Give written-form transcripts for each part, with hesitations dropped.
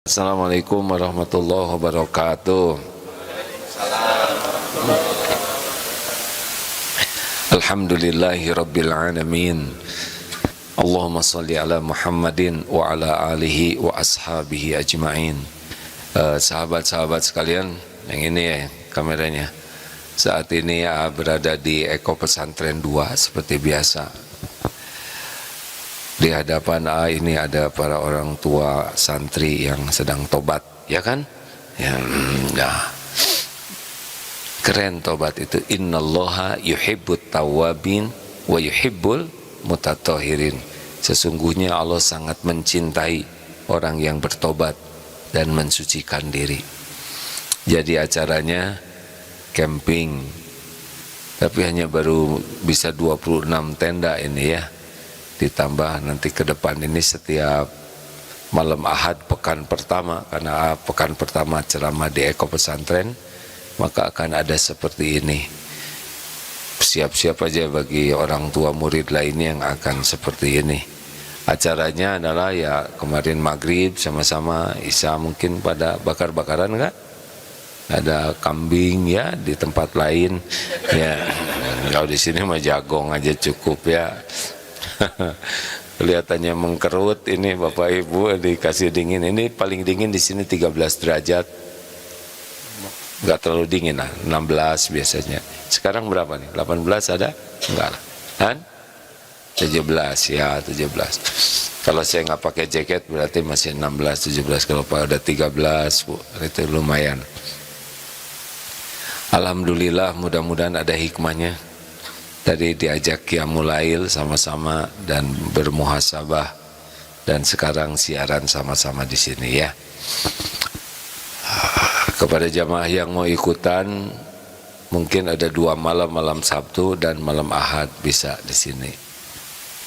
Assalamualaikum warahmatullahi wabarakatuh. Alhamdulillahi rabbil alamin. Allahumma salli ala Muhammadin wa ala alihi wa ashabihi ajma'in. Sahabat-sahabat sekalian, yang ini ya kameranya. Saat ini berada di Eko Pesantren 2 seperti biasa. Di hadapan ini ada para orang tua santri yang sedang tobat, ya kan? Ya, keren tobat itu. Innallaha yuhibbut tawwabin wa yuhibbul mutatahhirin. Sesungguhnya Allah sangat mencintai orang yang bertobat dan mensucikan diri. Jadi acaranya camping, tapi hanya baru bisa 26 tenda ini ya. Ditambah nanti ke depan ini setiap malam Ahad pekan pertama, karena pekan pertama ceramah di Eko Pesantren, maka akan ada seperti ini. Siap-siap aja bagi orang tua murid lainnya yang akan seperti ini. Acaranya adalah ya kemarin maghrib sama-sama, Isya mungkin pada bakar-bakaran enggak? Ada kambing ya di tempat lain ya. Kalau di sini mah jagong aja cukup ya. Kelihatannya mengkerut ini Bapak Ibu, dikasih dingin. Ini paling dingin di sini 13 derajat. Enggak terlalu dingin lah, 16 biasanya. Sekarang berapa nih? 18 ada? Enggak lah. Kan? 17 ya, 17. Kalau saya nggak pakai jaket berarti masih 16, 17. Kalau udah 13 Bu, itu lumayan. Alhamdulillah, mudah-mudahan ada hikmahnya. Tadi diajak Qiyamul Lail sama-sama dan bermuhasabah, dan sekarang siaran sama-sama di sini ya. Kepada jamaah yang mau ikutan, mungkin ada 2 malam, malam Sabtu dan malam Ahad bisa di sini.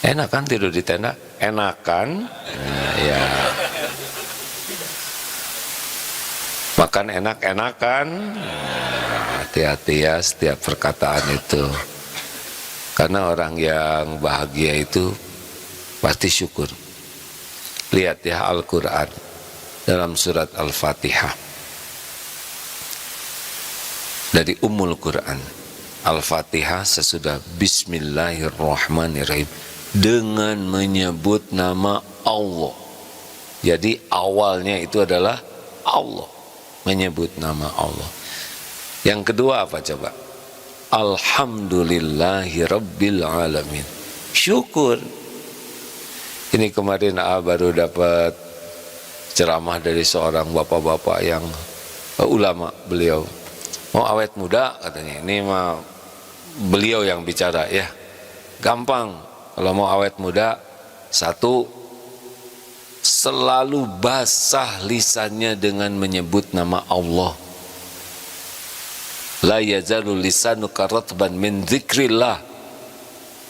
Enak kan tidur di tenda? Enak kan? Nah, ya. Makan enak-enak kan? Hati-hati ya setiap perkataan itu. Karena orang yang bahagia itu pasti syukur. Lihat ya Al-Quran dalam surat Al-Fatihah. Dari Ummul Quran, Al-Fatihah sesudah Bismillahirrahmanirrahim, dengan menyebut nama Allah. Jadi awalnya itu adalah Allah, menyebut nama Allah. Yang kedua apa coba? Alhamdulillahi rabbil alamin. Syukur. Ini kemarin baru dapat ceramah dari seorang bapak-bapak yang ulama, beliau mau awet muda katanya. Ini mah beliau yang bicara ya. Gampang kalau mau awet muda. 1, selalu basah lisannya dengan menyebut nama Allah. La yazalu lisanuka ratban min dzikrillah.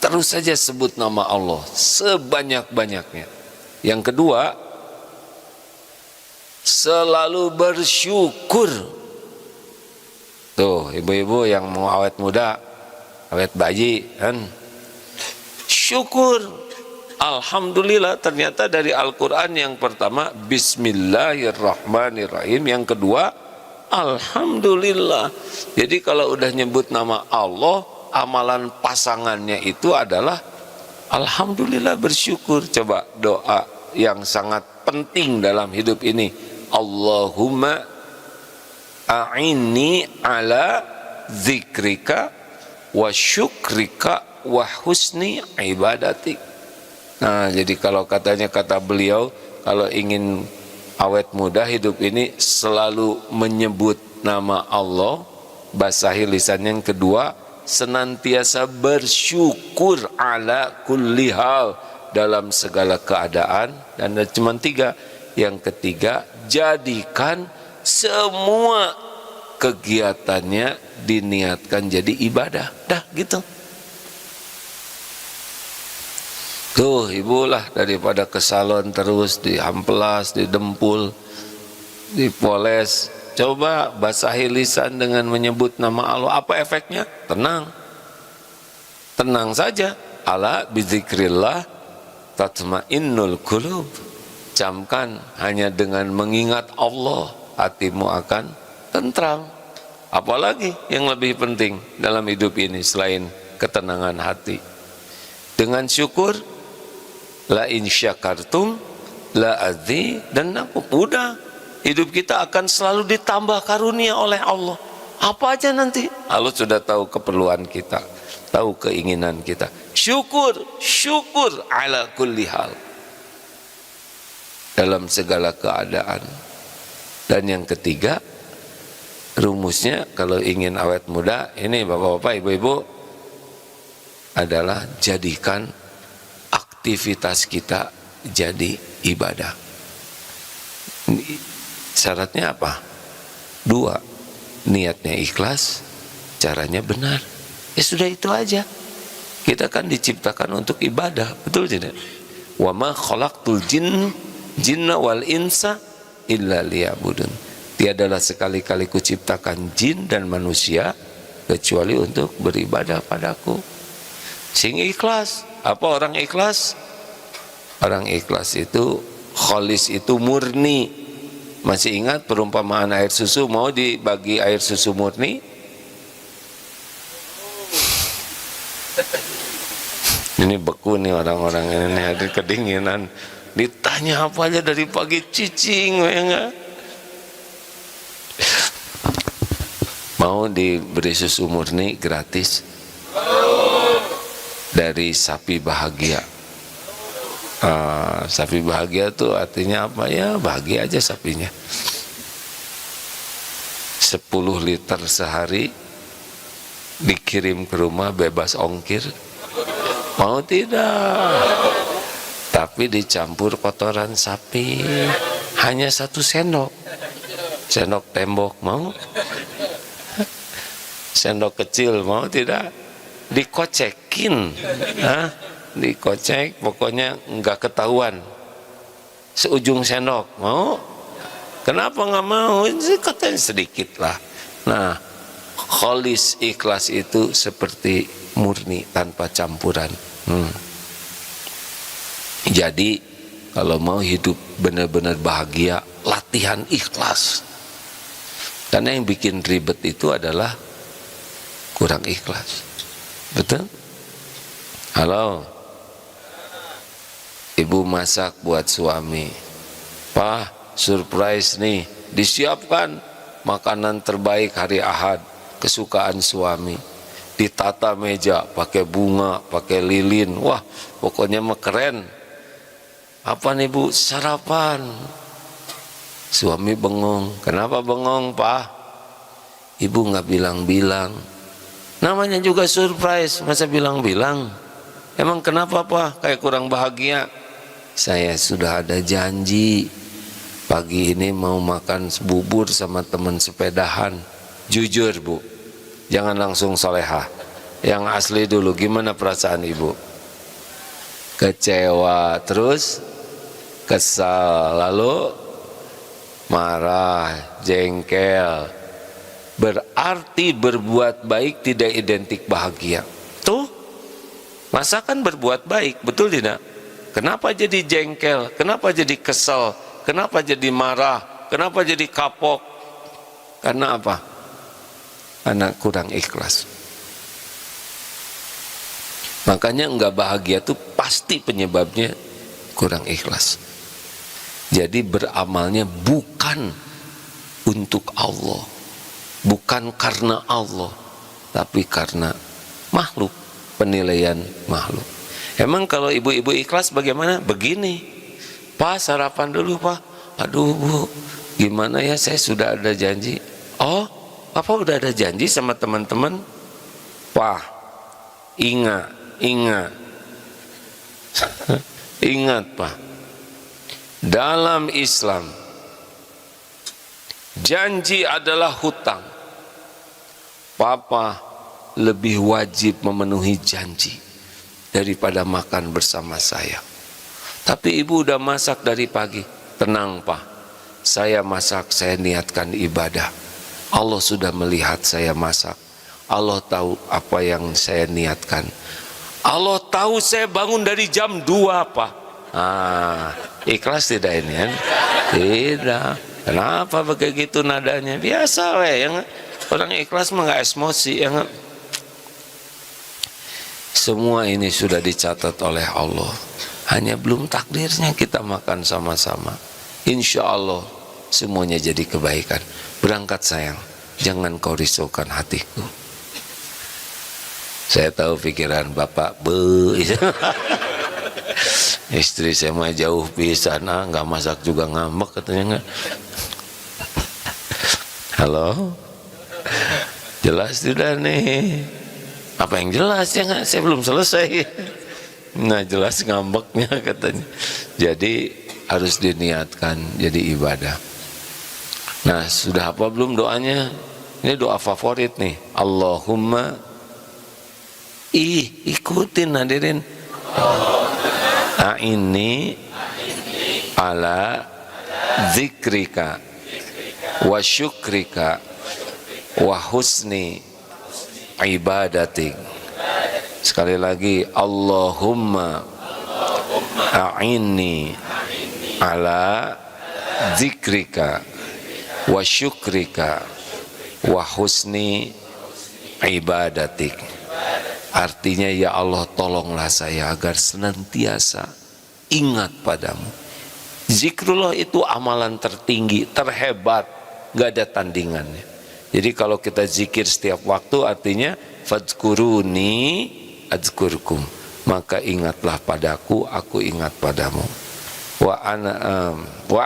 Terus saja sebut nama Allah sebanyak-banyaknya. Yang kedua, selalu bersyukur. Tuh, ibu-ibu yang mau awet muda, awet bayi kan, syukur. Alhamdulillah, ternyata dari Al-Quran yang pertama Bismillahirrahmanirrahim, yang kedua Alhamdulillah. Jadi kalau udah nyebut nama Allah, amalan pasangannya itu adalah Alhamdulillah, bersyukur. Coba doa yang sangat penting dalam hidup ini. Allahumma a'inni ala zikrika wa syukrika wa husni ibadatik. Nah, jadi kalau katanya kata beliau, kalau ingin awet muda hidup ini selalu menyebut nama Allah, basahi lisan. Yang kedua, senantiasa bersyukur ala kulli hal, dalam segala keadaan. Dan cuma 3. Yang ketiga, jadikan semua kegiatannya diniatkan jadi ibadah. Dah gitu. Tuh ibu lah, daripada ke salon terus diamplas, didempul, dipoles, coba basahi lisan dengan menyebut nama Allah. Apa efeknya? Tenang. Tenang saja. Ala bizikrillah tatmainnul qulub. camkan hanya dengan mengingat Allah hatimu akan tentram. Apalagi yang lebih penting dalam hidup ini selain ketenangan hati? Dengan syukur, la in syakartum la adzi, dan udah hidup kita akan selalu ditambah karunia oleh Allah. Apa aja nanti Allah sudah tahu keperluan kita, tahu keinginan kita. Syukur ala kulli hal, dalam segala keadaan. Dan yang ketiga, rumusnya kalau ingin awet muda, ini bapak-bapak, ibu-ibu, adalah jadikan aktivitas kita jadi ibadah. Syaratnya apa? 2, niatnya ikhlas, caranya benar. Ya sudah, itu aja. Kita kan diciptakan untuk ibadah, betul tidak? Wa ma khalaqtul jinna wal insa illa liya'budun. Tiadalah sekali-kali kuciptakan jin dan manusia kecuali untuk beribadah padaku. Sing ikhlas. Apa orang ikhlas? Orang ikhlas itu, kholis itu murni. Masih ingat perumpamaan air susu? Mau dibagi air susu murni? Ini beku nih orang-orang ini, ada kedinginan. Ditanya apa aja dari pagi, cicing ya enggak? Mau diberi susu murni gratis dari sapi bahagia. Sapi bahagia tuh artinya apa ya? Bahagia aja sapinya. 10 liter sehari dikirim ke rumah bebas ongkir. Mau tidak? Tapi dicampur kotoran sapi, hanya 1 sendok. Sendok tembok mau? Sendok kecil mau tidak? Dikocekin, dikocek, pokoknya enggak ketahuan. Seujung sendok mau? Kenapa nggak mau? Katanya sedikit lah. Nah, kholis ikhlas itu seperti murni tanpa campuran. Jadi kalau mau hidup benar-benar bahagia, latihan ikhlas. Karena yang bikin ribet itu adalah kurang ikhlas. Betul? Halo, ibu masak buat suami. Pak, surprise nih, disiapkan makanan terbaik hari Ahad, kesukaan suami. Ditata meja, pakai bunga, pakai lilin. Wah, pokoknya mah keren. Apa nih bu? Sarapan. Suami bengong. Kenapa bengong, Pak? Ibu nggak bilang-bilang. Namanya juga surprise, masa bilang-bilang? Emang kenapa, Pak? Kayak kurang bahagia. Saya sudah ada janji. Pagi ini mau makan bubur sama teman sepedahan. Jujur, Bu. Jangan langsung solehah. Yang asli dulu, gimana perasaan ibu? Kecewa, terus kesal, lalu marah, jengkel. Berarti berbuat baik tidak identik bahagia. Tuh, masakan berbuat baik, betul tidak? Kenapa jadi jengkel? Kenapa jadi kesal? Kenapa jadi marah? Kenapa jadi kapok? Karena apa? Karena kurang ikhlas. Makanya enggak bahagia tuh pasti penyebabnya kurang ikhlas. Jadi beramalnya bukan untuk Allah, bukan karena Allah, tapi karena makhluk, penilaian makhluk. Emang kalau ibu-ibu ikhlas bagaimana? Begini, Pak, sarapan dulu, Pak. Aduh, Bu, gimana ya, saya sudah ada janji. Oh, Papa udah ada janji sama teman-teman? Pak, ingat ingat, Pak, dalam Islam janji adalah hutang. Papa lebih wajib memenuhi janji daripada makan bersama saya. Tapi ibu udah masak dari pagi. Tenang, Pak, saya masak, saya niatkan ibadah. Allah sudah melihat saya masak. Allah tahu apa yang saya niatkan. Allah tahu saya bangun dari jam 2, Pak. Ikhlas tidak ini kan? Tidak. Kenapa begitu nadanya? Biasa we, yang orang ikhlas mah nggak emosi, yang semua ini sudah dicatat oleh Allah. Hanya belum takdirnya kita makan sama-sama. Insya Allah semuanya jadi kebaikan. Berangkat sayang, jangan kau risaukan hatiku. Saya tahu pikiran bapak, istri saya mah jauh pisan, nggak masak juga ngambek katanya. Nggak. Halo, jelas tidak nih? Apa yang jelas ya nggak? Saya belum selesai. Nah jelas ngambeknya katanya. Jadi harus diniatkan jadi ibadah. Nah sudah apa belum doanya? Ini doa favorit nih. Allahumma, ikutin hadirin. A'inni ala zikrika wa syukrika wa husni ibadatik. Sekali lagi, Allahumma a'inni ala zikrika wa syukrika wa husni ibadatik. Artinya, ya Allah tolonglah saya agar senantiasa ingat padamu. Zikrullah itu amalan tertinggi, terhebat, gak ada tandingannya. Jadi kalau kita zikir setiap waktu artinya fadzkuruni adzkurkum, maka ingatlah padaku, aku ingat padamu. Wa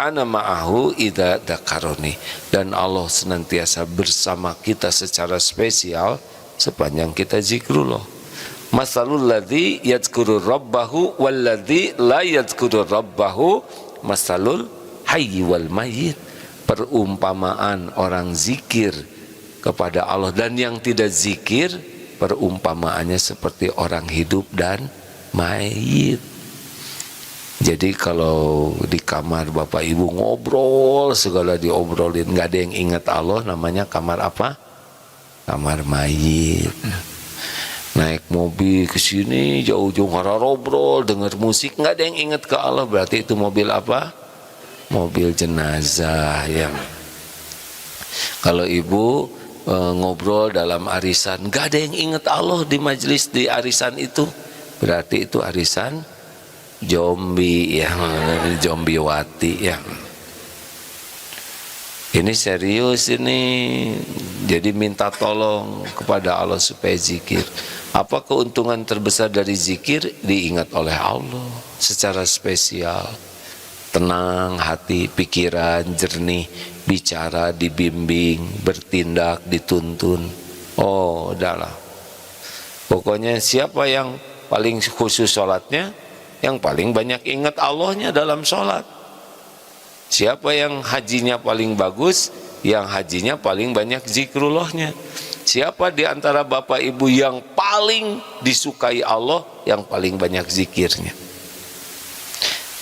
ana ma'ahu idza dzakaroni, dan Allah senantiasa bersama kita secara spesial sepanjang kita zikrullah. Masalul ladzi yadzkuru rabbahu wal ladzi la yadzkuru rabbahu masalul hayy wal mayyit. Perumpamaan orang zikir kepada Allah dan yang tidak zikir, perumpamaannya seperti orang hidup dan mayit. Jadi kalau di kamar bapak ibu ngobrol segala diobrolin, nggak ada yang ingat Allah, namanya kamar apa? Kamar mayit. Naik mobil ke sini jauh-jauh ngobrol, dengar musik, nggak ada yang ingat ke Allah, berarti itu mobil apa? Mobil jenazah. Ya. Kalau ibu ngobrol dalam arisan, nggak ada yang ingat Allah di majelis di arisan itu, berarti itu arisan zombie ya, zombiewati ya. Ini serius ini. Jadi minta tolong kepada Allah supaya zikir. Apa keuntungan terbesar dari zikir? Diingat oleh Allah secara spesial. Tenang hati, pikiran jernih, bicara dibimbing, bertindak dituntun. Oh, udahlah. Pokoknya siapa yang paling khusus sholatnya, yang paling banyak ingat Allahnya dalam sholat. Siapa yang hajinya paling bagus, yang hajinya paling banyak zikrullahnya. Siapa di antara bapak ibu yang paling disukai Allah, yang paling banyak zikirnya.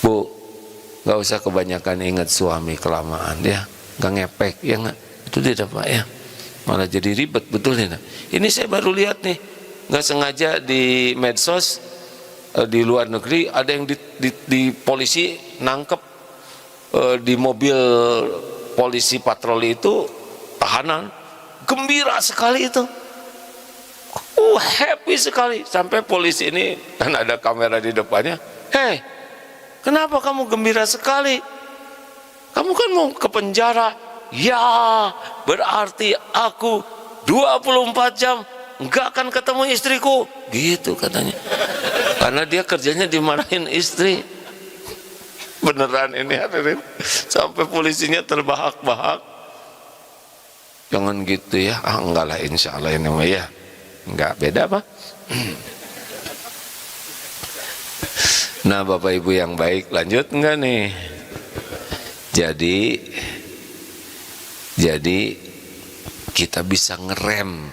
Bu, gak usah kebanyakan ingat suami kelamaan ya, gak ngepek ya, gak? Itu tidak Pak ya, malah jadi ribet betul ya. Ini saya baru lihat nih, gak sengaja di medsos di luar negeri ada yang di polisi nangkep di mobil polisi patroli itu tahanan, gembira sekali itu, happy sekali, sampai polisi ini kan ada kamera di depannya, hei, kenapa kamu gembira sekali? Kamu kan mau ke penjara. Ya, berarti aku 24 jam enggak akan ketemu istriku. Gitu katanya. Karena dia kerjanya dimarahin istri. Beneran ini hadirin. Sampai polisinya terbahak-bahak. Jangan gitu ya. Enggak lah, insya Allah ini mah ya. Enggak, beda apa? Nah Bapak Ibu yang baik, lanjut enggak nih? Jadi kita bisa ngerem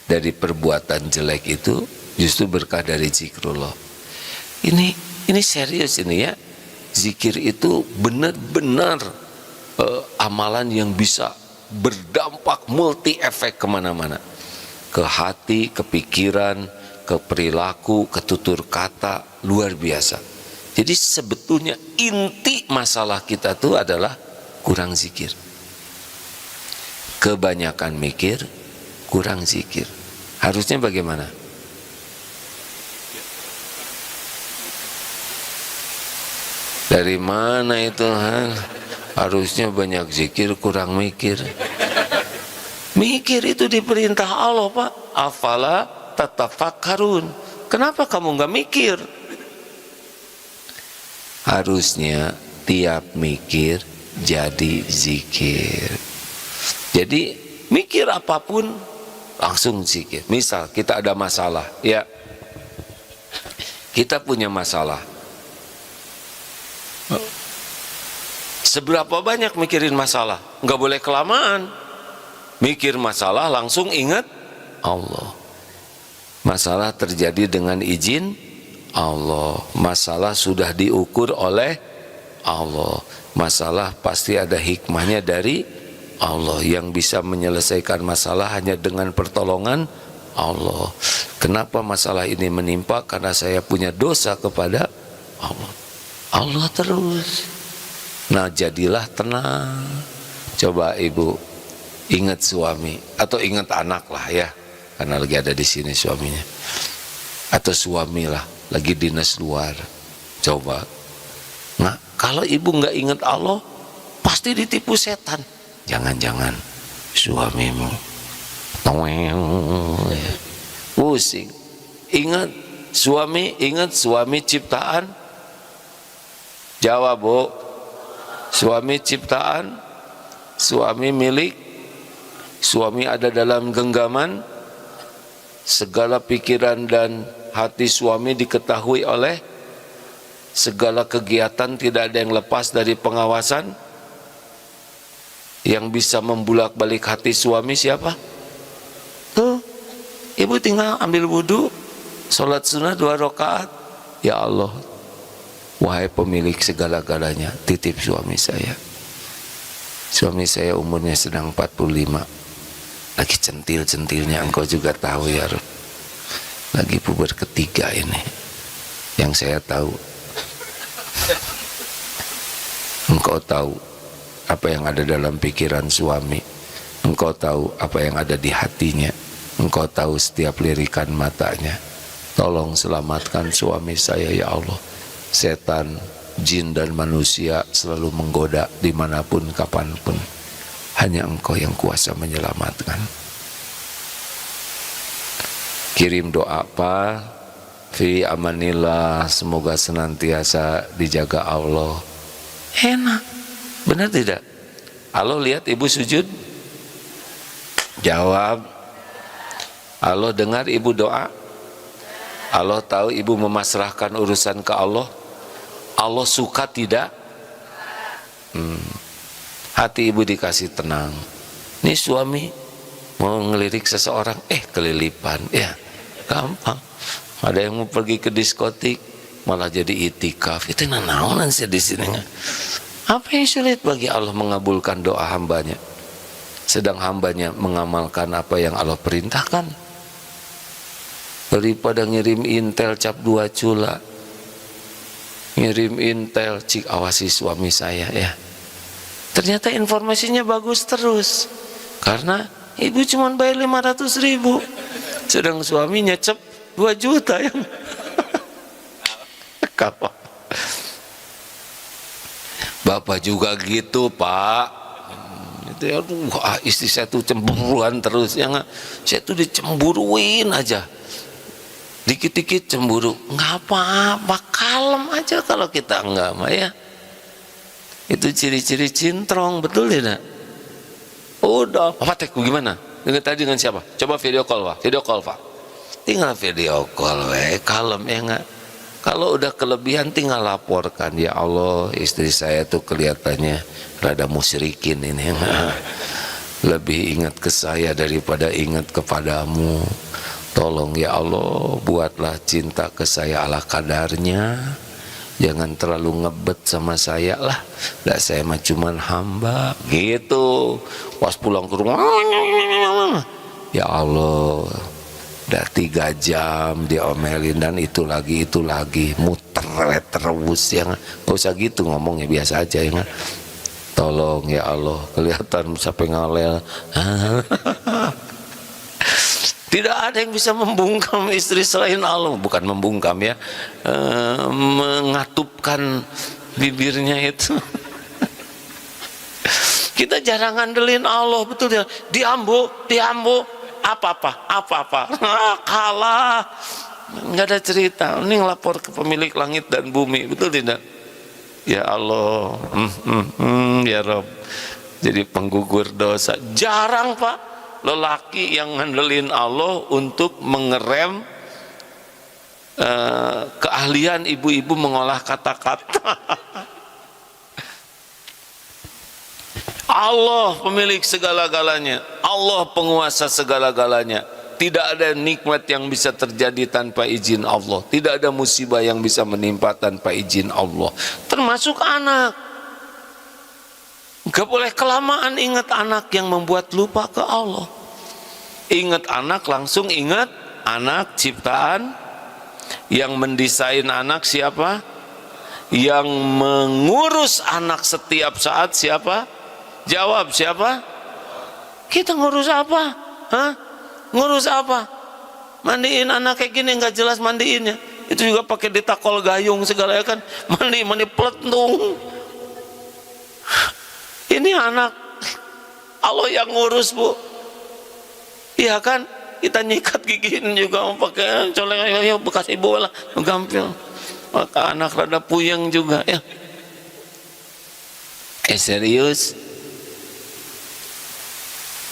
dari perbuatan jelek itu justru berkah dari zikrullah. Ini serius ini ya. Zikir itu benar-benar amalan yang bisa berdampak multi efek kemana-mana. Ke hati, ke pikiran, ke perilaku, ke tutur kata, luar biasa. Jadi sebetulnya inti masalah kita tuh adalah kurang zikir. Kebanyakan mikir, kurang zikir. Harusnya bagaimana? Dari mana itu? Harusnya banyak zikir, kurang mikir. Mikir itu diperintah Allah, Pak. Afala tatafakkarun. Kenapa kamu nggak mikir? Harusnya tiap mikir jadi zikir. Jadi mikir apapun langsung zikir. Misal kita ada masalah, ya. Kita punya masalah. Seberapa banyak mikirin masalah? Nggak boleh kelamaan. Mikir masalah langsung ingat Allah. Masalah terjadi dengan izin Allah. Masalah sudah diukur oleh Allah. Masalah pasti ada hikmahnya dari Allah. Yang bisa menyelesaikan masalah hanya dengan pertolongan Allah. Kenapa masalah ini menimpa? Karena saya punya dosa kepada Allah. Allah terus. Nah, jadilah tenang. Coba ibu ingat suami atau ingat anak lah ya, karena lagi ada di sini suaminya, atau suami lah lagi dinas luar. Coba, nah kalau ibu nggak ingat Allah, pasti ditipu setan. Jangan-jangan suamimu pusing. Ingat suami ciptaan. Jawab, Bu. Suami ciptaan, suami milik, suami ada dalam genggaman, segala pikiran dan hati suami diketahui oleh, segala kegiatan tidak ada yang lepas dari pengawasan. Yang bisa membulak-balik hati suami siapa? Tuh, ibu tinggal ambil wudhu, sholat sunnah 2 rakaat. Ya Allah, wahai pemilik segala-galanya, titip suami saya. Suami saya umurnya sedang 45. Lagi centil-centilnya, engkau juga tahu ya Rob. Lagi puber ketiga ini. Yang saya tahu. Engkau tahu apa yang ada dalam pikiran suami. Engkau tahu apa yang ada di hatinya. Engkau tahu setiap lirikan matanya. Tolong selamatkan suami saya ya Allah. Setan, jin dan manusia selalu menggoda dimanapun kapanpun. Hanya engkau yang kuasa menyelamatkan. Kirim doa apa? Fi amanillah, semoga senantiasa dijaga Allah. Enak, benar tidak? Allah lihat ibu sujud, jawab. Allah dengar ibu doa. Allah tahu ibu memasrahkan urusan ke Allah. Allah suka tidak? Hati ibu dikasih tenang. Ini suami mau ngelirik seseorang, kelilipan, ya gampang. Ada yang mau pergi ke diskotik, malah jadi itikaf. Itu naon sih di sini. Apa yang sulit bagi Allah mengabulkan doa hambanya? Sedang hambanya mengamalkan apa yang Allah perintahkan. Daripada ngirim intel cap 2 cula, ngirim intel, cik awasi suami saya ya. Ternyata informasinya bagus terus. Karena ibu cuma bayar 500.000, sedang suaminya cep 2 juta yang Bapak juga gitu, Pak. Itu ya, istri saya tuh cemburuan terus ya nggak? Saya tuh dicemburuin aja. Dikit-dikit cemburu, nggak apa-apa, kalem aja kalau kita enggak mah ya. Itu ciri-ciri cintrong, betul tidak? Udah, Pak Tek gimana? Tadi dengan siapa? Coba video call, Pak. Video call, Pak. Tinggal video call, kalem ya enggak? Kalau udah kelebihan tinggal laporkan, ya Allah, istri saya tuh kelihatannya rada musyrikin ini. Lebih ingat ke saya daripada ingat kepadamu. Tolong ya Allah, buatlah cinta ke saya ala kadarnya. Jangan terlalu ngebet sama saya lah. Lah saya mah cuman hamba gitu. Pas pulang ke rumah, ya Allah, Udah 3 jam diomelin dan itu lagi muter terus ya. Gak usah gitu ngomongnya, biasa aja ya. Tolong ya Allah, kelihatan sampai ngalel. Tidak ada yang bisa membungkam istri selain Allah. Bukan membungkam ya, mengatupkan bibirnya itu. Kita jarang ngandelin Allah, betul ya. Diambu apa-apa kalah, nggak ada cerita. Ini ngelapor ke pemilik langit dan bumi, betul tidak? Ya Allah, ya Rob, jadi penggugur dosa. Jarang Pak lelaki yang ngandelin Allah untuk mengerem keahlian ibu-ibu mengolah kata-kata. Allah pemilik segala-galanya, Allah penguasa segala-galanya. Tidak ada nikmat yang bisa terjadi tanpa izin Allah. Tidak ada musibah yang bisa menimpa tanpa izin Allah. Termasuk anak. Gak boleh kelamaan ingat anak yang membuat lupa ke Allah. Ingat anak, langsung ingat anak ciptaan. Yang mendesain anak siapa? Yang mengurus anak setiap saat siapa? Jawab siapa? Kita ngurus apa? Hah? Ngurus apa? Mandiin anak kayak gini nggak jelas mandiinnya. Itu juga pakai ditakol gayung segala ya kan. Mandi peletung. Ini anak Allah yang ngurus Bu. Iya kan? Kita nyikat gigiin juga pakai coleng ayo bekas ibu lah gampil. Maka anak rada puyeng juga ya. Serius?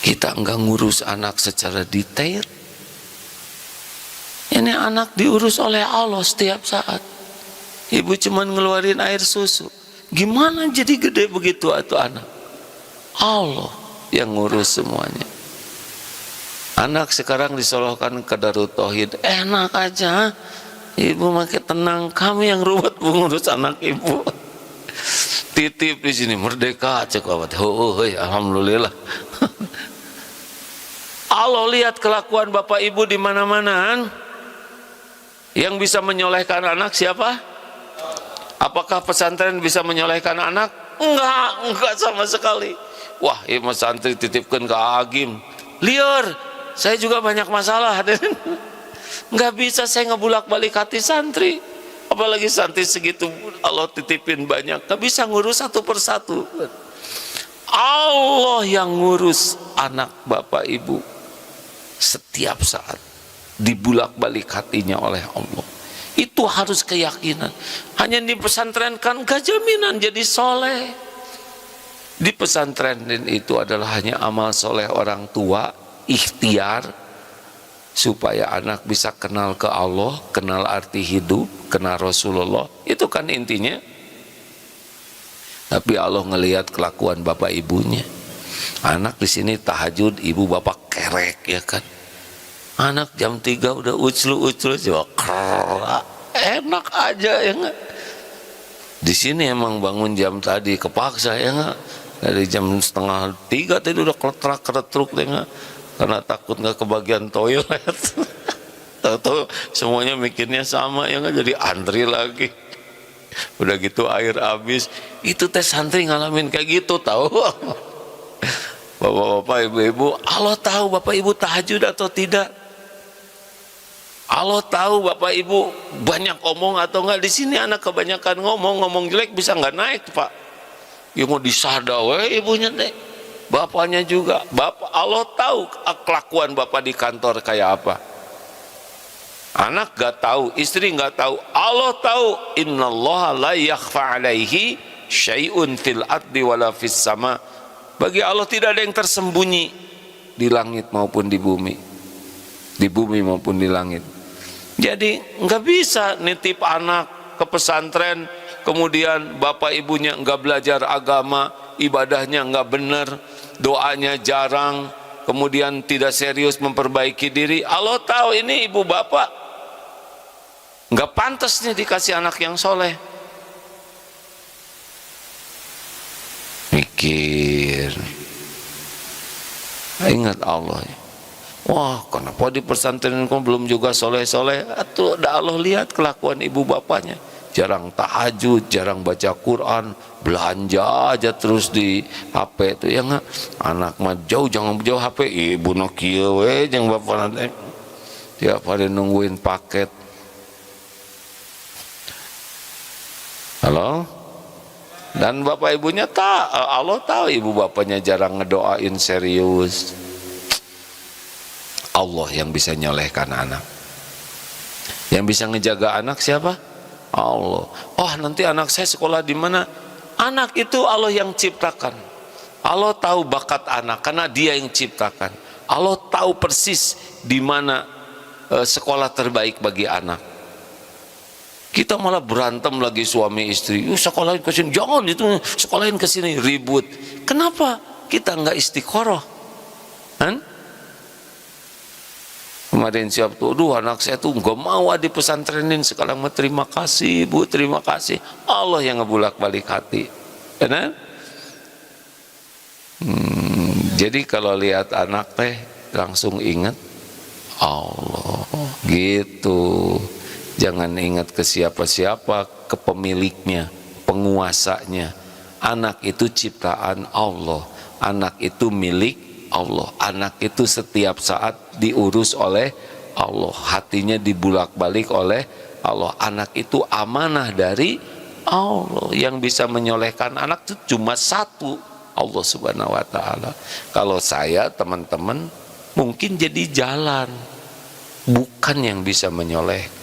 Kita enggak ngurus anak secara detail. Ini anak diurus oleh Allah setiap saat. Ibu cuman ngeluarin air susu. Gimana jadi gede begitu atau anak? Allah yang ngurus semuanya. Anak sekarang disolahkan ke Darut Tauhid. Enak aja. Ibu makin tenang. Kami yang ruwet mengurus anak ibu. Titip di sini merdeka cekawat. Alhamdulillah. Allah lihat kelakuan bapak ibu di mana-mana. Yang bisa menyolehkan anak siapa? Apakah pesantren bisa menyolehkan anak? Enggak sama sekali. Wah, mas santri titipkan ke Agim. Liar, saya juga banyak masalah. Enggak bisa saya ngebulak-balik hati santri. Apalagi santri segitu Allah titipin banyak. Enggak bisa ngurus satu persatu. Allah yang ngurus anak bapak ibu. Setiap saat dibulak-balik hatinya oleh Allah. Itu harus keyakinan. Hanya di pesantren kan gak jaminan jadi soleh. Di pesantren itu adalah hanya amal soleh orang tua, ikhtiar supaya anak bisa kenal ke Allah, kenal arti hidup, kenal Rasulullah. Itu kan intinya. Tapi Allah ngelihat kelakuan bapak ibunya. Anak di sini tahajud, ibu bapak kerek ya kan. Anak jam 3 udah uclu-uclu juga enak aja ya enggak. Di sini emang bangun jam tadi kepaksa ya enggak. Dari jam 2:30 tadi udah keretrak-keretruk ya enggak. Karena takut nggak kebagian toilet. Tahu semuanya mikirnya sama ya enggak, jadi antri lagi. Udah gitu air habis. Itu teh santri ngalamin kayak gitu tahu. Bapak-bapak, ibu-ibu, Allah tahu bapak ibu tahajud atau tidak. Allah tahu bapak ibu banyak omong atau enggak. Di sini anak kebanyakan ngomong jelek bisa nggak naik Pak. Ya mau disada ibunya deh. Bapaknya juga. Bapak Allah tahu kelakuan bapak di kantor kayak apa. Anak gak tahu, istri gak tahu. Allah tahu. Innallaha la yakhfa alaihi syai'un fil ardi wala fis sama. Bagi Allah tidak ada yang tersembunyi di langit maupun di bumi. Di bumi maupun di langit. Jadi nggak bisa nitip anak ke pesantren, kemudian bapak ibunya nggak belajar agama, ibadahnya nggak benar, doanya jarang, kemudian tidak serius memperbaiki diri. Allah tahu ini ibu bapak nggak pantas nih dikasih anak yang soleh. Mikir, ingat Allah. Wah, kenapa di pesantren kau belum juga soleh-soleh? Atau Allah lihat kelakuan ibu bapaknya, jarang tahajud, jarang baca Quran, belanja aja terus di HP itu ya nggak? Anak mah jauh, jangan jauh HP, ibu Nokia we, jangan bapak nanti tiap hari nungguin paket. Halo? Dan bapak ibunya tak, Allah tahu ibu bapaknya jarang ngedoain serius. Allah yang bisa nyolehkan anak. Yang bisa ngejaga anak siapa? Allah. Oh, nanti anak saya sekolah di mana? Anak itu Allah yang ciptakan. Allah tahu bakat anak karena Dia yang ciptakan. Allah tahu persis di mana sekolah terbaik bagi anak. Kita malah berantem lagi suami istri. Sekolahin ke sini, jangan itu sekolahin ke sini, ribut. Kenapa? Kita nggak istiqoroh. Kan? Kemarin siap tuh, anak saya tuh nggak mau di pesantrenin. Sekarang mah terima kasih Bu, terima kasih. Allah yang ngebulak balik hati, kan? Jadi kalau lihat anak teh langsung ingat Allah, gitu. Jangan ingat ke siapa-siapa, ke pemiliknya, penguasanya. Anak itu ciptaan Allah, anak itu milik Allah, anak itu setiap saat diurus oleh Allah, hatinya dibulak-balik oleh Allah. Anak itu amanah dari Allah. Yang bisa menyolehkan anak itu cuma satu, Allah Subhanahu wa Ta'ala. Kalau saya, teman-teman, mungkin jadi jalan, bukan yang bisa menyoleh.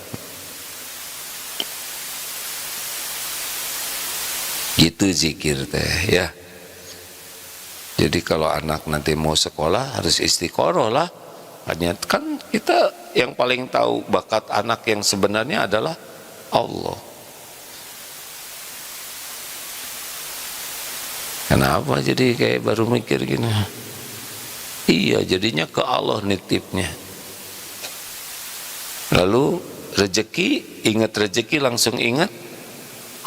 Gitu zikir teh ya. Jadi kalau anak nanti mau sekolah harus istiqoroh lah. Hanya kan kita yang paling tahu bakat anak yang sebenarnya adalah Allah. Kenapa jadi kayak baru mikir gini? Iya, jadinya ke Allah nitipnya. Lalu rezeki, ingat rezeki langsung ingat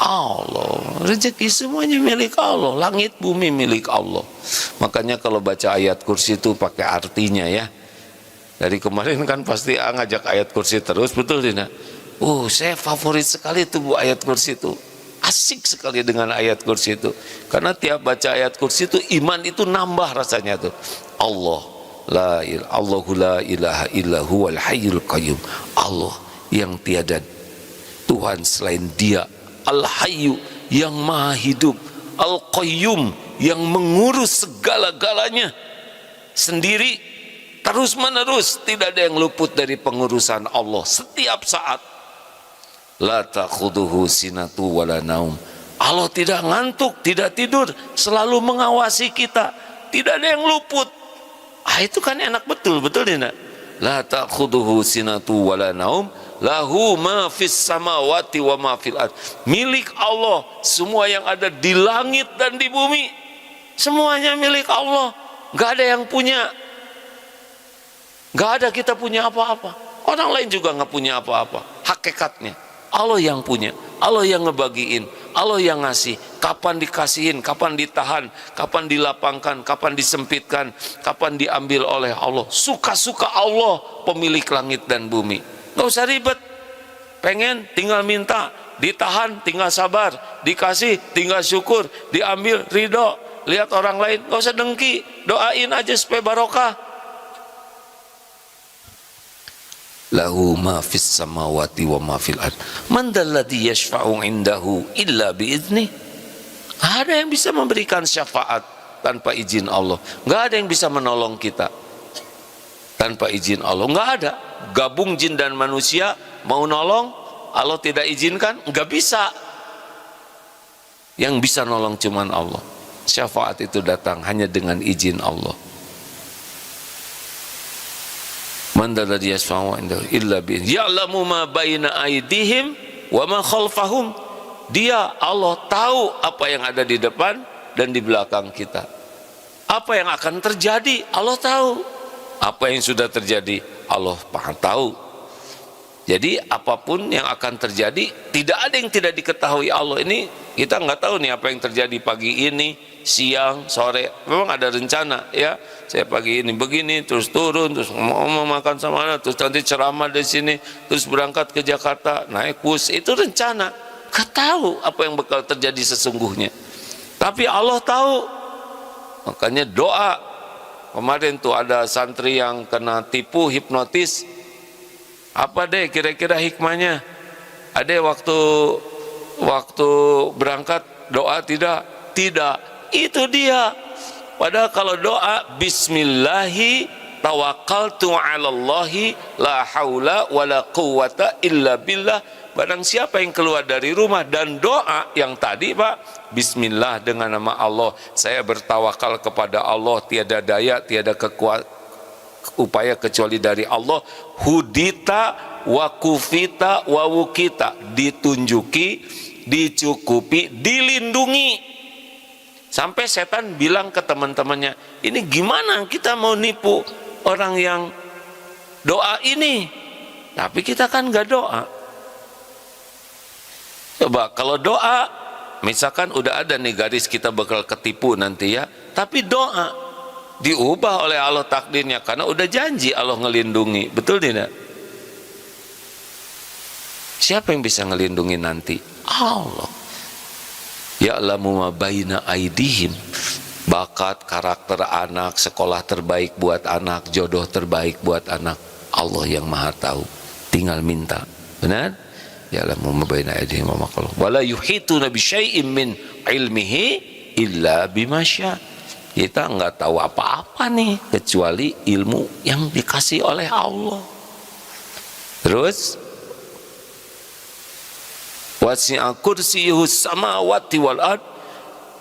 Allah. Rezeki semuanya milik Allah, langit bumi milik Allah. Makanya kalau baca ayat kursi itu pakai artinya ya. Dari kemarin kan pasti ngajak ayat kursi terus, betul tidak? Saya favorit sekali tuh Bu ayat kursi itu. Asik sekali dengan ayat kursi itu. Karena tiap baca ayat kursi itu iman itu nambah rasanya tuh. Allahu la ilaha illa huwal hayyul qayyum. Allah yang tiada Tuhan selain Dia. Al-Hayyu yang maha hidup, Al-Qayyum yang mengurus segala-galanya sendiri, terus menerus, tidak ada yang luput dari pengurusan Allah setiap saat. La ta'khuduhu sinatu wala naum. Allah tidak ngantuk, tidak tidur, selalu mengawasi kita, tidak ada yang luput. Itu kan enak betul, betul tidak? La ta'khuduhu sinatu wala naum. Lahu ma fis samawati wa ma fil ard. Milik Allah semua yang ada di langit dan di bumi. Semuanya milik Allah. Gak ada yang punya. Gak ada kita punya apa-apa. Orang lain juga gak punya apa-apa. Hakikatnya Allah yang punya, Allah yang ngebagiin, Allah yang ngasih. Kapan dikasihin, kapan ditahan, kapan dilapangkan, kapan disempitkan, kapan diambil oleh Allah. Suka-suka Allah pemilik langit dan bumi. Gak usah ribet, pengen tinggal minta, ditahan tinggal sabar, dikasih tinggal syukur, diambil ridho. Lihat orang lain gak usah dengki, doain aja supaya barokah. Lahu ma fis samawati wa ma fil ard. Man dalladhi yashfa'u indahu illa biidznih. Ada yang bisa memberikan syafaat tanpa izin Allah. Gak ada yang bisa menolong kita tanpa izin Allah. Gak ada. Gabung jin dan manusia mau nolong, Allah tidak izinkan, nggak bisa. Yang bisa nolong cuman Allah. Syafaat itu datang hanya dengan izin Allah. Man dalladhi yashfa'u indahu illa bi ya'lamu ma baina aydihim wa ma khalfahum. Dia Allah tahu apa yang ada di depan dan di belakang kita. Apa yang akan terjadi Allah tahu. Apa yang sudah terjadi Allah paham tahu. Jadi apapun yang akan terjadi, tidak ada yang tidak diketahui Allah. Ini kita nggak tahu nih apa yang terjadi pagi ini, siang, sore. Memang ada rencana ya. Saya pagi ini begini, terus turun, terus mau makan sama anak, terus nanti ceramah di sini, terus berangkat ke Jakarta, naik bus. Itu rencana. Gak tahu apa yang bakal terjadi sesungguhnya. Tapi Allah tahu. Makanya doa. Kemarin tuh ada santri yang kena tipu hipnotis. Apa deh kira-kira hikmahnya? Ada waktu berangkat doa tidak? Tidak. Itu dia. Padahal kalau doa bismillahi tawakkaltu 'alallahi la haula wala quwwata illa billah. Barang siapa yang keluar dari rumah dan doa yang tadi Pak, bismillah dengan nama Allah, saya bertawakal kepada Allah, tiada daya, tiada upaya kecuali dari Allah, hudita wa kufita wa wukita, ditunjuki, dicukupi, dilindungi. Sampai setan bilang ke teman-temannya, ini gimana kita mau nipu orang yang doa ini? Tapi kita kan gak doa. Coba kalau doa, misalkan udah ada nih garis kita bakal ketipu nanti ya, tapi doa diubah oleh Allah takdirnya karena udah janji Allah ngelindungi. Betul tidak? Siapa yang bisa ngelindungi nanti? Allah. Ya'lamu ma baina aidihim. Bakat, karakter anak, sekolah terbaik buat anak, jodoh terbaik buat anak, Allah yang maha tahu. Tinggal minta. Benar? Ya'lamu ma baina aidihim wa ma khalaqahum. Wala yuhituna bi syai'in min ilmihi illa bima syaa. Kita enggak tahu apa-apa nih kecuali ilmu yang dikasih oleh Allah. Terus wasi'a kursiyuhu samawati wal ard,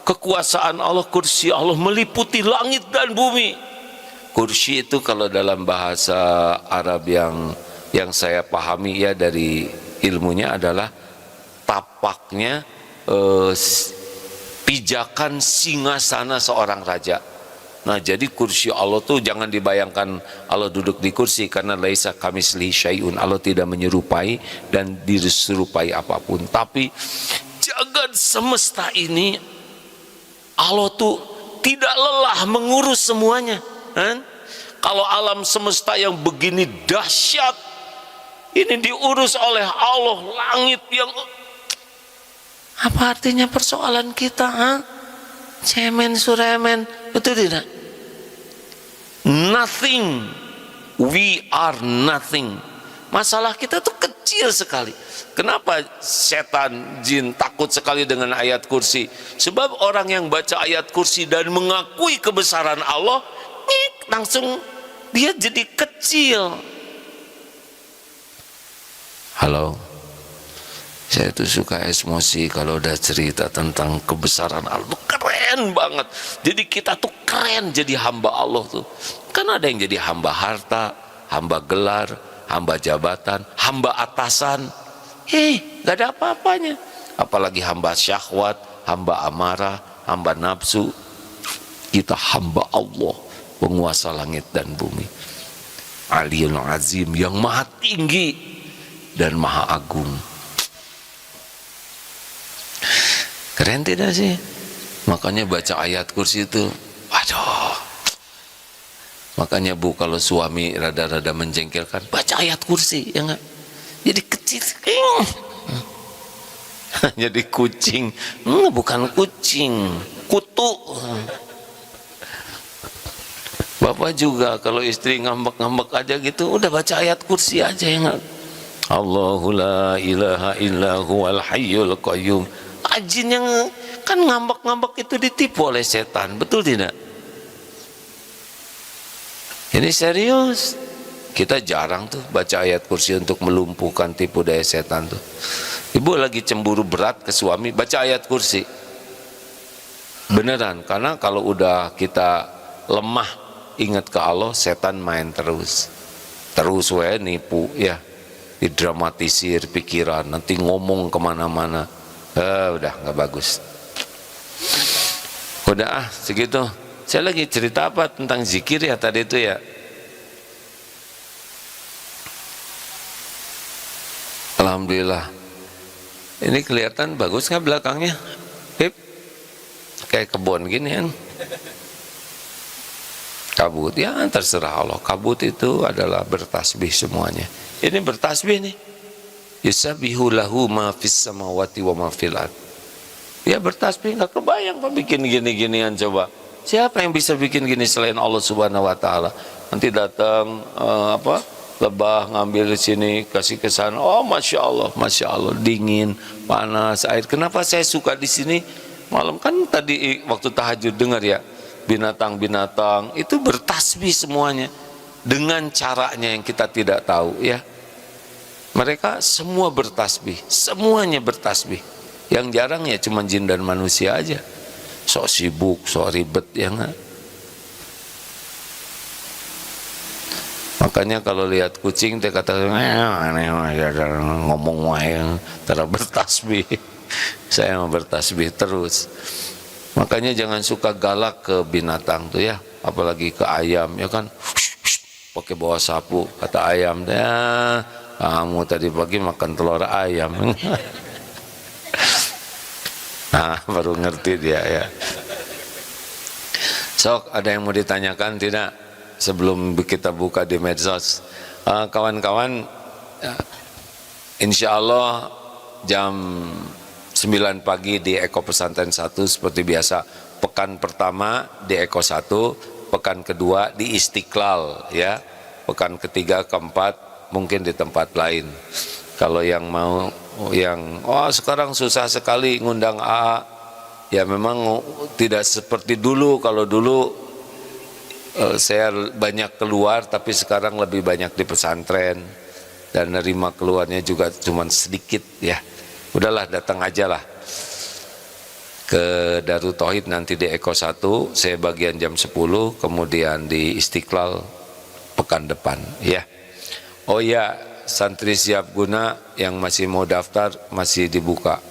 kekuasaan Allah, kursi Allah meliputi langit dan bumi. Kursi itu kalau dalam bahasa Arab yang saya pahami ya dari ilmunya adalah tapaknya pijakan singgasana seorang raja. Nah, jadi kursi Allah tuh jangan dibayangkan Allah duduk di kursi, karena laisa kamitslihi syai'un, Allah tidak menyerupai dan diserupai apapun. Tapi jagat semesta ini Allah tuh tidak lelah mengurus semuanya. Kalau alam semesta yang begini dahsyat ini diurus oleh Allah, langit yang apa artinya persoalan kita? Cemen suremen, betul tidak? Nothing, we are nothing. Masalah kita tuh kecil sekali. Kenapa setan, jin takut sekali dengan ayat kursi? Sebab orang yang baca ayat kursi dan mengakui kebesaran Allah, langsung dia jadi kecil. Halo, saya tuh suka emosi kalau udah cerita tentang kebesaran Allah. Keren banget. Jadi kita tuh keren jadi hamba Allah tuh. Kan ada yang jadi hamba harta, hamba gelar, hamba jabatan, hamba atasan. Gak ada apa-apanya. Apalagi hamba syahwat, hamba amarah, hamba nafsu. Kita hamba Allah, penguasa langit dan bumi. Aliyul Azim, yang maha tinggi dan maha agung. Keren tidak sih? Makanya baca ayat kursi itu, waduh. Makanya Bu, kalau suami rada-rada menjengkelkan, baca ayat kursi, ya enggak? Jadi kecil, jadi kucing, bukan kucing, kutu. Bapak juga kalau istri ngambek-ngambek aja gitu, udah baca ayat kursi aja, ya enggak? Allahu la ilaha illa huwal hayyul qayyum. Jin yang kan ngambek-ngambek itu ditipu oleh setan, betul tidak? Ini serius. Kita jarang tuh baca ayat kursi untuk melumpuhkan tipu daya setan tuh. Ibu lagi cemburu berat ke suami, baca ayat kursi. Beneran, karena kalau udah kita lemah ingat ke Allah, setan main terus nipu ya, didramatisir pikiran, nanti ngomong kemana-mana. Udah nggak bagus. Udah segitu. Saya lagi cerita apa tentang zikir ya tadi itu ya. Alhamdulillah. Ini kelihatan bagus nggak belakangnya? Pip? kayak kebun gini kan. Kabut, ya terserah Allah. Kabut itu adalah bertasbih semuanya. Ini bertasbih nih. Yusabbihu lahu ma fis samawati wa ma fil ard. Ya bertasbih, nggak kebayang Pak bikin gini-ginian coba. Siapa yang bisa bikin gini selain Allah Subhanahu wa taala? Nanti datang lebah ngambil di sini kasih ke sana. Oh masya Allah, dingin, panas, air. Kenapa saya suka di sini? Malam kan tadi waktu tahajud dengar ya, binatang-binatang itu bertasbih semuanya dengan caranya yang kita tidak tahu ya. Mereka semua bertasbih, semuanya bertasbih. Yang jarang ya cuma jin dan manusia aja. Sok sibuk, sok ribet ya enggak. Makanya kalau lihat kucing dia kata aneh ngomong wae cara bertasbih. Saya mau bertasbih terus. Makanya jangan suka galak ke binatang tuh ya, apalagi ke ayam ya kan. Pakai bawa sapu kata ayam, "Ya, kamu tadi pagi makan telur ayam." Nah, baru ngerti dia ya. Sok, ada yang mau ditanyakan tidak sebelum kita buka di medsos? Kawan-kawan, insya Allah jam 9 pagi di Eko Pesantren 1 seperti biasa. Pekan pertama di Eko 1, pekan kedua di Istiqlal ya. Pekan ketiga, keempat mungkin di tempat lain. Kalau yang mau sekarang susah sekali ngundang AA, ya memang tidak seperti dulu. Kalau dulu saya banyak keluar, tapi sekarang lebih banyak di pesantren dan nerima keluarnya juga cuma sedikit ya. Udahlah, datang aja lah ke Darut Tauhid nanti di Eko 1, saya bagian jam 10, kemudian di Istiqlal pekan depan ya. Oh ya, santri siap guna yang masih mau daftar masih dibuka.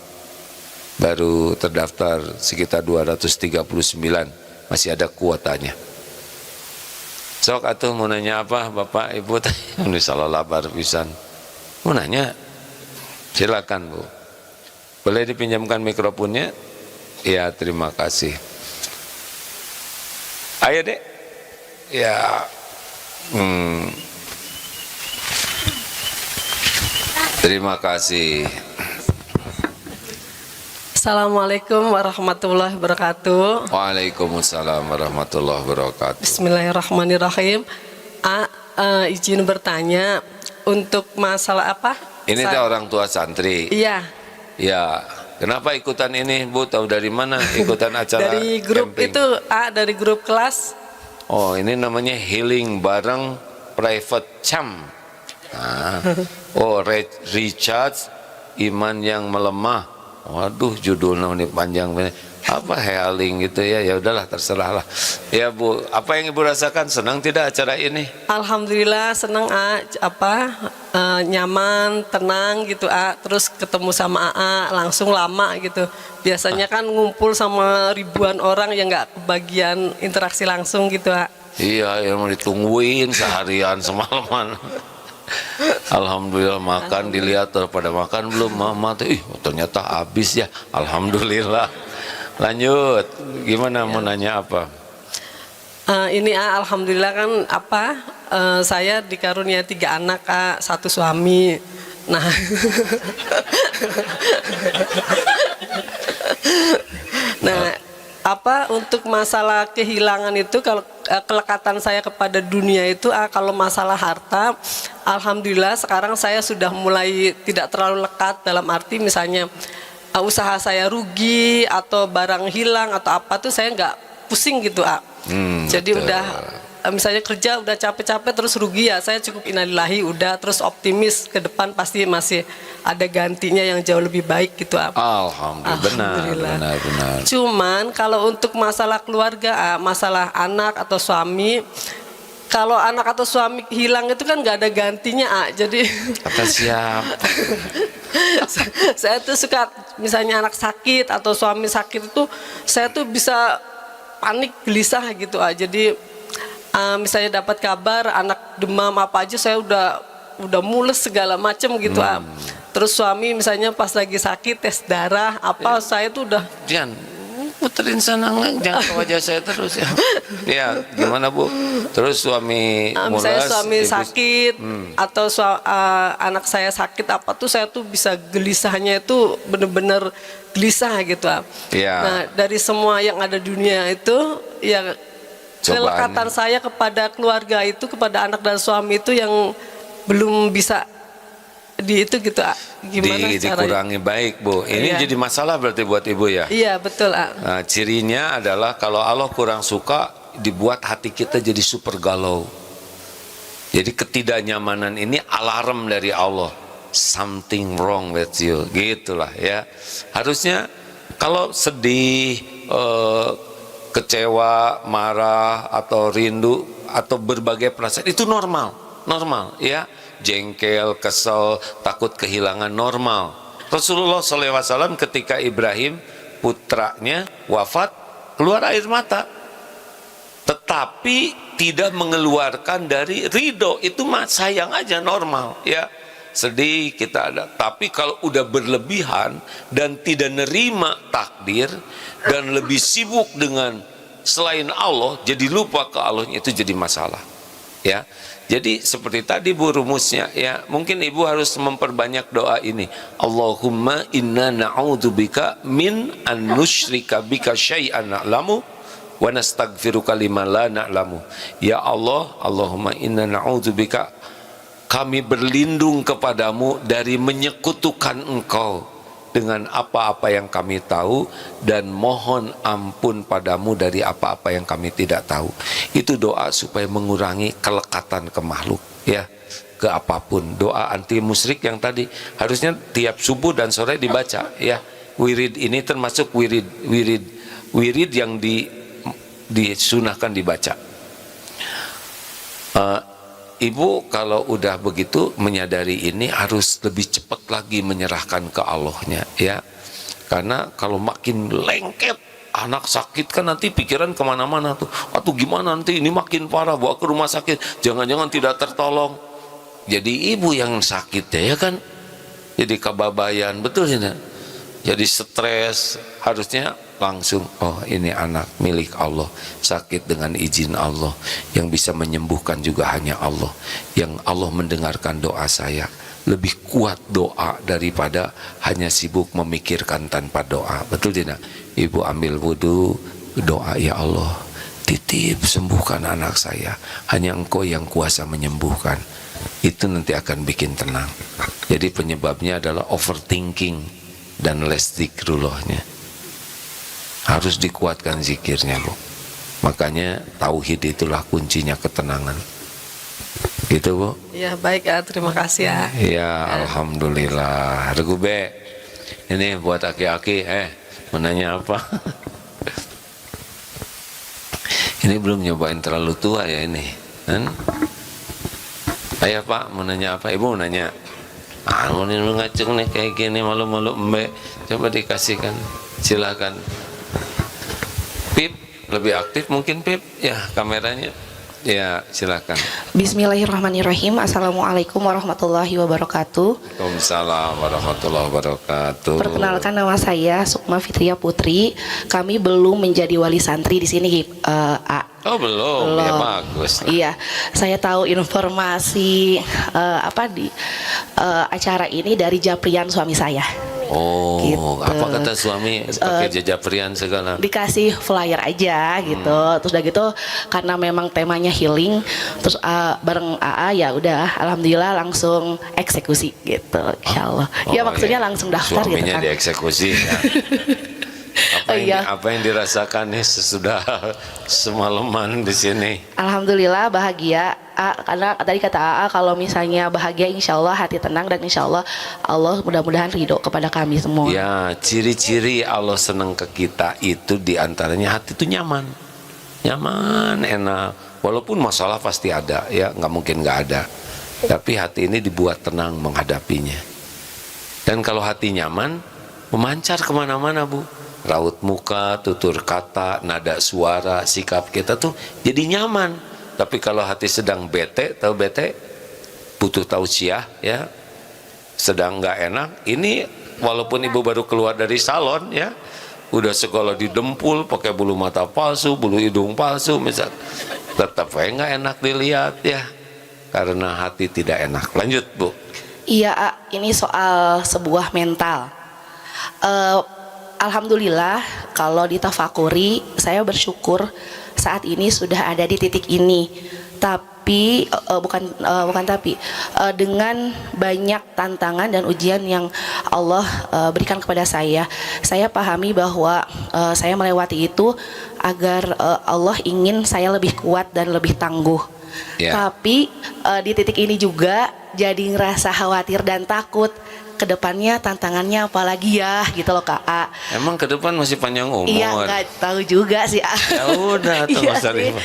Baru terdaftar sekitar 239, masih ada kuotanya. Sok atuh mau nanya apa Bapak Ibu? Ini salah labar pisan. Mau nanya? Silakan Bu. Boleh dipinjamkan mikrofonnya? Ya, terima kasih. Ayo Dek. Ya. Terima kasih. Assalamualaikum warahmatullahi wabarakatuh. Waalaikumsalam warahmatullahi wabarakatuh. Bismillahirrahmanirrahim. Izin bertanya untuk masalah apa? Ini teh orang tua santri. Iya. Ya, kenapa ikutan ini Bu? Tahu dari mana ikutan acara? Dari grup camping? itu, dari grup kelas. Oh, ini namanya healing bareng private camp. Nah, oh, recharge iman yang melemah. Waduh, judulnya ini panjang banget. Apa healing gitu ya? Ya udahlah, terserahlah. Ya Bu, apa yang Ibu rasakan? Senang tidak acara ini? Alhamdulillah senang nyaman, tenang gitu terus ketemu sama langsung lama gitu. Biasanya kan ngumpul sama ribuan orang yang nggak kebagian interaksi langsung gitu Iya, yang mau ditungguin seharian semalaman. Alhamdulillah makan, dilihat pada makan belum mama tuh, ternyata habis ya. Alhamdulillah. Lanjut, gimana mau nanya apa? Ini alhamdulillah kan saya dikaruniai 3 anak 1 suami. Nah, untuk masalah kehilangan itu, kalau kelekatan saya kepada dunia itu kalau masalah harta, alhamdulillah sekarang saya sudah mulai tidak terlalu lekat, dalam arti misalnya usaha saya rugi atau barang hilang atau apa tuh saya nggak pusing gitu jadi betul. Udah misalnya kerja udah capek-capek terus rugi ya saya cukup innalillahi, udah terus optimis ke depan pasti masih ada gantinya yang jauh lebih baik gitu Alhamdulillah. Benar. Cuman kalau untuk masalah keluarga, masalah anak atau suami, kalau anak atau suami hilang itu kan nggak ada gantinya jadi kata siapa? Saya tuh suka misalnya anak sakit atau suami sakit itu saya tuh bisa panik gelisah gitu jadi misalnya dapat kabar anak demam apa aja saya udah mules segala macem gitu terus suami misalnya pas lagi sakit tes darah saya tuh udah puterin sana, jangan ke wajah saya terus ya. Ya, gimana Bu? Terus suami Misalnya mulas, suami ibu- sakit atau anak saya sakit apa tuh, saya tuh bisa gelisahnya itu bener-bener gelisah gitu. Iya. Nah, dari semua yang ada di dunia itu, ya Cobaan. kelekatan saya kepada keluarga itu, kepada anak dan suami itu yang belum bisa itu gitu. Gimana caranya? dikurangi baik Bu. Ini Iya. jadi masalah berarti buat ibu ya. Iya betul. Nah, cirinya adalah kalau Allah kurang suka, dibuat hati kita jadi super galau. Jadi ketidaknyamanan ini alarm dari Allah. Something wrong with you, gitulah ya. Harusnya kalau sedih, kecewa, marah atau rindu atau berbagai perasaan itu normal ya. Jengkel, kesel, takut kehilangan, normal. Rasulullah SAW ketika Ibrahim putranya wafat, keluar air mata, tetapi tidak mengeluarkan dari ridho. Itu mah sayang aja, normal ya. Sedih kita ada, tapi kalau udah berlebihan dan tidak nerima takdir dan lebih sibuk dengan selain Allah, jadi lupa ke Allah, itu jadi masalah ya. Jadi seperti tadi Bu rumusnya ya, mungkin ibu harus memperbanyak doa ini. Allahumma inna na'udzubika min an nusyrika bika syai'an na'lamu wa nastaghfiruka lima la na'lamu. Ya Allah, Allahumma inna na'udzubika, kami berlindung kepadamu dari menyekutukan Engkau dengan apa-apa yang kami tahu, dan mohon ampun padamu dari apa-apa yang kami tidak tahu. Itu doa supaya mengurangi kelekatan ke makhluk ya, ke apapun. Doa anti musyrik yang tadi harusnya tiap subuh dan sore dibaca ya. Wirid ini termasuk wirid yang disunahkan dibaca. Ibu kalau udah begitu menyadari ini, harus lebih cepat lagi menyerahkan ke Allahnya ya. Karena kalau makin lengket, anak sakit kan nanti pikiran kemana-mana tuh. Atau gimana nanti ini makin parah, bawa ke rumah sakit, jangan-jangan tidak tertolong. Jadi ibu yang sakit ya kan, jadi kebabayan, betul ya. Jadi stres, harusnya langsung, oh ini anak milik Allah, sakit dengan izin Allah, yang bisa menyembuhkan juga hanya Allah, yang Allah mendengarkan doa saya. Lebih kuat doa daripada hanya sibuk memikirkan tanpa doa, betul tidak? Ibu ambil wudhu, doa, ya Allah titip sembuhkan anak saya, hanya Engkau yang kuasa menyembuhkan. Itu nanti akan bikin tenang. Jadi penyebabnya adalah overthinking dan less zikrullahnya. Harus dikuatkan zikirnya Bu. Makanya tauhid itulah kuncinya ketenangan. Gitu Bu. Ya baik ya, terima kasih ya. Ya alhamdulillah. Regu Be, ini buat aki-aki, menanya apa? Ini belum nyobain terlalu tua ya ini kan? Ayah Pak, mau nanya apa? Ibu mau nanya. Mau lu ngaceng nih kayak gini, malu-malu Mbak. Coba dikasihkan, silakan. Pip, lebih aktif mungkin Pip, ya kameranya. Ya silakan. Bismillahirrahmanirrahim. Assalamualaikum warahmatullahi wabarakatuh. Waalaikumsalam warahmatullahi wabarakatuh. Perkenalkan, nama saya Sukma Fitria Putri. Kami belum menjadi wali santri di sini, Oh belum, ya bagus. Iya, saya tahu informasi acara ini dari Japrian suami saya. Oh, Gitu. apa kata suami pakai jajaprian segala? Dikasih flyer aja gitu. Terus udah gitu, karena memang temanya healing, terus bareng AA ya udah, alhamdulillah langsung eksekusi gitu, insyaallah. Ya maksudnya langsung daftar gitu Suaminya kan. dieksekusi ya. Apa yang dirasakan nih sesudah semalaman di sini? Alhamdulillah bahagia. Karena tadi kata AA, kalau misalnya bahagia insya Allah hati tenang, dan insya Allah Allah mudah-mudahan ridho kepada kami semua. Ya, ciri-ciri Allah senang ke kita itu diantaranya hati itu nyaman, enak. Walaupun masalah pasti ada, ya nggak mungkin nggak ada. Tapi hati ini dibuat tenang menghadapinya. Dan kalau hati nyaman, memancar kemana-mana Bu. Raut muka, tutur kata, nada suara, sikap kita tuh jadi nyaman. Tapi kalau hati sedang bete, tahu bete, butuh tausiah ya, sedang nggak enak, ini walaupun ibu baru keluar dari salon ya, udah sekolah didempul pakai bulu mata palsu, bulu hidung palsu misal, tetap nggak enak dilihat ya, karena hati tidak enak. Lanjut Bu. Iya, ini soal sebuah mental. Alhamdulillah kalau ditafakuri, saya bersyukur saat ini sudah ada di titik ini. Tapi dengan banyak tantangan dan ujian yang Allah berikan kepada saya pahami bahwa saya melewati itu agar Allah ingin saya lebih kuat dan lebih tangguh. Tapi di titik ini juga jadi ngerasa khawatir dan takut kedepannya, tantangannya apalagi ya gitu loh Kak A. Emang ke depan masih panjang umur? Iya, nggak tahu juga sih A. Ya udah tuh iya Mas Arif.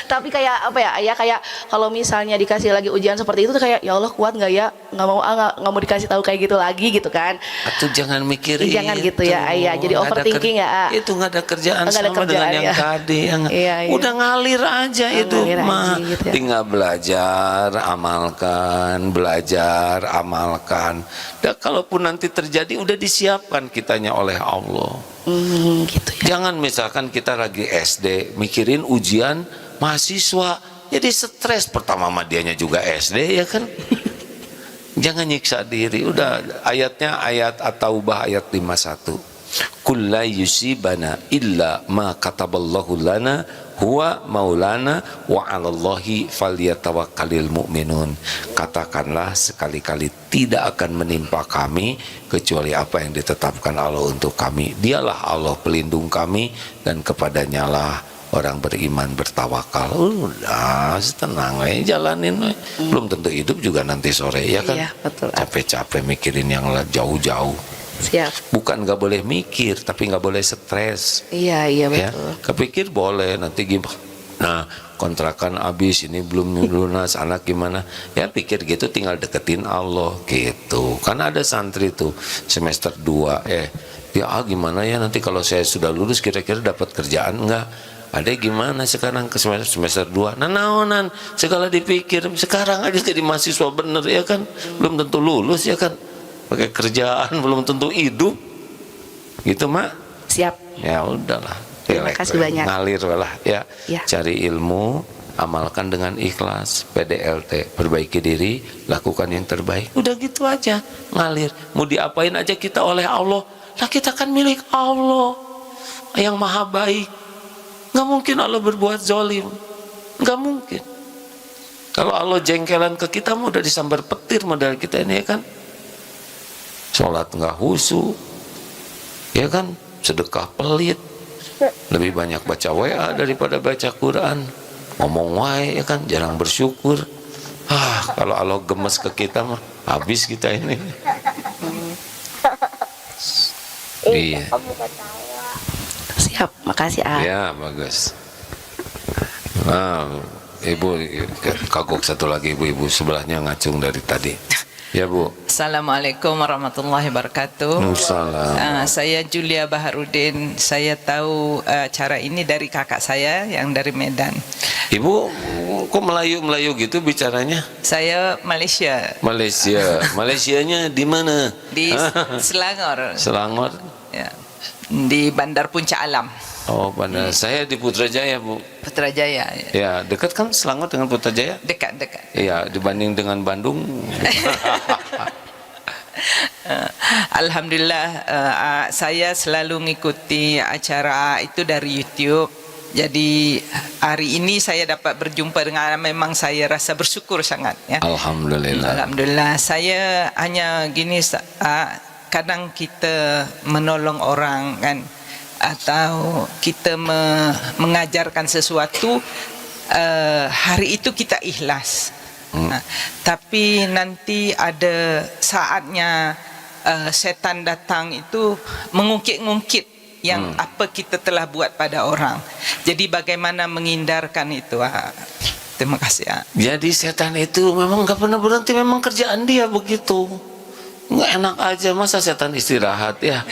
Tapi kayak apa ya kayak kalau misalnya dikasih lagi ujian seperti itu tuh kayak ya Allah kuat nggak ya, nggak mau dikasih tahu kayak gitu lagi gitu kan. Atau jangan mikirin, jangan gitu ya Ayah, jadi overthinking ya A. Itu nggak ada kerjaan Nggak ada sama kerjaan, dengan yang ya. tadi yang Iya. udah ngalir aja itu mah gitu ya. Tinggal belajar amalkan. Dan kalaupun nanti terjadi udah disiapkan kitanya oleh Allah. Gitu ya. Jangan misalkan kita lagi SD mikirin ujian mahasiswa, jadi stres. Pertama sama dianya juga SD ya kan. Jangan nyiksa diri. Udah ayatnya ayat At-Taubah ayat 51. Qul la yusibana illa ma kataballahu lana huwa maulana wa 'alallahi falyatawakkalul mu'minun. Katakanlah sekali-kali tidak akan menimpa kami kecuali apa yang ditetapkan Allah untuk kami. Dialah Allah pelindung kami dan kepadanya lah orang beriman bertawakal. Udah tenang aja jalanin. Belum tentu hidup juga nanti sore ya kan. Iya, betul. Capek-capek mikirin yang jauh-jauh. Siap. Bukan nggak boleh mikir, tapi nggak boleh stres. Iya betul. Ya, kepikir boleh nanti gimana. Nah, kontrakan habis ini belum lunas, anak gimana? Ya pikir gitu, tinggal deketin Allah gitu. Karena ada santri tuh semester 2 ya gimana ya nanti kalau saya sudah lulus kira-kira dapat kerjaan enggak? Ada gimana sekarang ke semester 2? Nah, naonan segala dipikir. Sekarang aja jadi mahasiswa bener ya kan? Belum tentu lulus ya kan? Pakai kerjaan belum tentu hidup. Gitu, Mak. Siap. Ya udahlah. Terima kasih banyak. Ngalir lah ya. Ya. Cari ilmu, amalkan dengan ikhlas, PDLT, perbaiki diri, lakukan yang terbaik. Udah gitu aja, ngalir. Mau diapain aja kita oleh Allah. Lah kita kan milik Allah yang maha baik. Nggak mungkin Allah berbuat zolim. Nggak mungkin. Kalau Allah jengkelan ke kita, mau udah disambar petir modal kita ini ya kan. Sholat nggak khusyuk, ya kan, sedekah pelit, lebih banyak baca WA daripada baca Quran, ngomong wae ya kan, jarang bersyukur. Kalau Allah gemes ke kita mah habis kita ini. Iya. Siap, makasih A. Ya bagus. Nah, Ibu kagok satu lagi, ibu sebelahnya ngacung dari tadi. Ya Bu. Assalamualaikum warahmatullahi wabarakatuh. Waalaikumsalam. Saya Julia Baharudin. Saya tahu cara ini dari kakak saya yang dari Medan. Ibu kok Melayu gitu bicaranya? Saya Malaysia. Malaysianya di mana? Di Selangor. Selangor. Ya. Di Bandar Puncak Alam. Oh, Bandar. Saya di Putrajaya, Bu. Putrajaya. Ya, dekat kan Selangor dengan Putrajaya? Dekat. Iya, dibanding dengan Bandung. Alhamdulillah, saya selalu mengikuti acara itu dari YouTube. Jadi hari ini saya dapat berjumpa dengan, memang saya rasa bersyukur sangat ya. Alhamdulillah. Saya hanya gini, kadang kita menolong orang kan, atau kita mengajarkan sesuatu, hari itu kita ikhlas. Tapi nanti ada saatnya setan datang itu mengungkit-ungkit yang apa kita telah buat pada orang. Jadi bagaimana menghindarkan itu? Terima kasih. Jadi setan itu memang gak pernah berhenti, memang kerjaan dia begitu. Nggak enak aja, masa setan istirahat ya?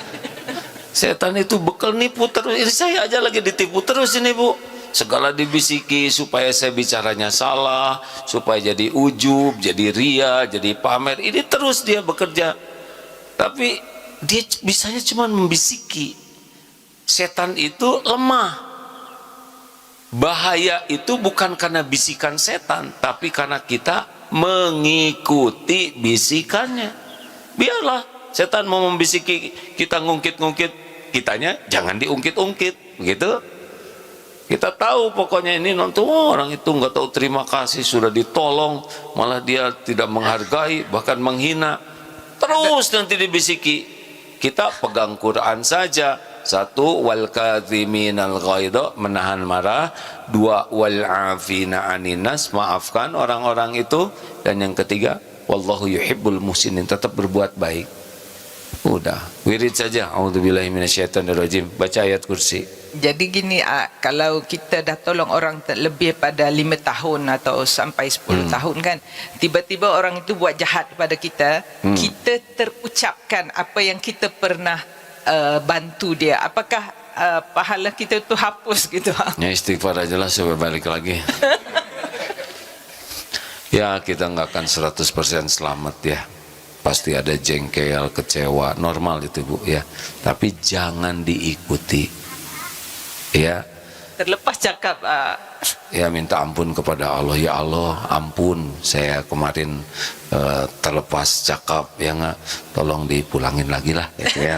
Setan itu bekal nipu terus. Ini saya aja lagi ditipu terus ini Bu. Segala dibisiki supaya saya bicaranya salah, supaya jadi ujub, jadi ria, jadi pamer. Ini terus dia bekerja. Tapi dia bisanya cuma membisiki. setan itu lemah. Bahaya itu bukan karena bisikan setan, tapi karena kita mengikuti bisikannya. Biarlah setan mau membisiki kita ngungkit-ngungkit, kitanya jangan diungkit-ungkit, gitu. Kita tahu pokoknya ini nonton orang itu nggak tahu terima kasih, sudah ditolong malah dia tidak menghargai, bahkan menghina. Terus nanti dibisiki. Kita pegang Quran saja. 1, wal kadhiminal ghaidha, menahan marah. 2, wal afina aninas, maafkan orang-orang itu. Dan yang ketiga, wallahu yuhibbul muhsinin, tetap berbuat baik. Udah, wirid saja. A'udzubillahi minasyaitonirrajim. Baca ayat kursi. Jadi gini, kalau kita dah tolong orang lebih pada 5 tahun atau sampai 10 tahun kan, tiba-tiba orang itu buat jahat pada kita, kita terucapkan apa yang kita pernah bantu dia. Apakah pahala kita itu hapus gitu? Ya istighfar aja lah supaya balik lagi. Ya kita nggak akan 100% selamat ya. Pasti ada jengkel, kecewa, normal itu Bu ya. Tapi jangan diikuti. Ya. Terlepas cakap ya minta ampun kepada Allah. Ya Allah ampun, saya kemarin terlepas cakap ya nggak, tolong dipulangin lagi lah gitu ya.